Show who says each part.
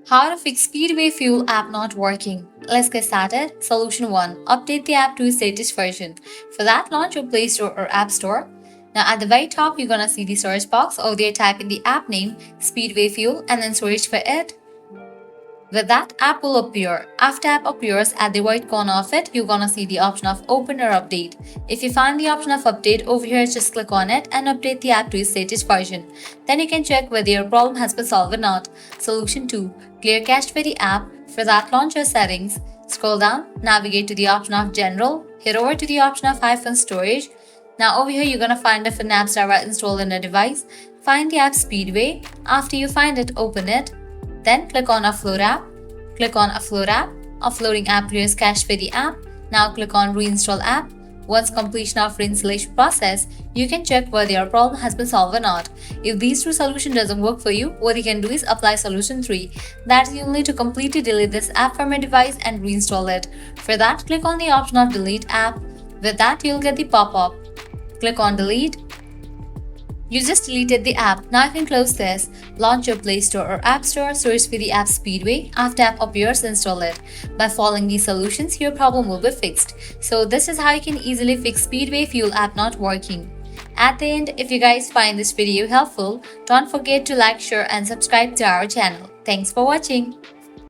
Speaker 1: How to fix Speedway Fuel app not working. Let's get started. Solution 1. Update the app to its latest version. For that, launch your Play Store or App Store. Now at the very top, you're gonna see the search box. Over there, type in the app name, Speedway Fuel, and then search for it. With that, app will appear. After app appears, at the right corner of it, you're gonna see the option of open or update. If you find the option of update over here, just click on it and update the app to its latest version. Then you can check whether your problem has been solved or not. Solution 2. Clear cache for the app. For that, launch your settings. Scroll down, navigate to the option of general, head over to the option of iPhone storage. Now over here, you're gonna find different apps that are installed in the device. Find the app Speedway. After you find it, open it. Then click on Upload app. Click on Upload app. Uploading app clears cache for the app. Now click on Reinstall app. Once completion of reinstallation process, you can check whether your problem has been solved or not. If these two solutions doesn't work for you, what you can do is apply solution 3. That is, you'll need to completely delete this app from your device and reinstall it. For that, click on the option of Delete app. With that, you'll get the pop-up. Click on Delete. You just deleted the app. Now you can close this. Launch your Play Store or App Store, search for the app Speedway. After app appears, install it. By following these solutions, your problem will be fixed. So this is how you can easily fix Speedway Fuel app not working. At the end, if you guys find this video helpful, don't forget to like, share and subscribe to our channel. Thanks for watching.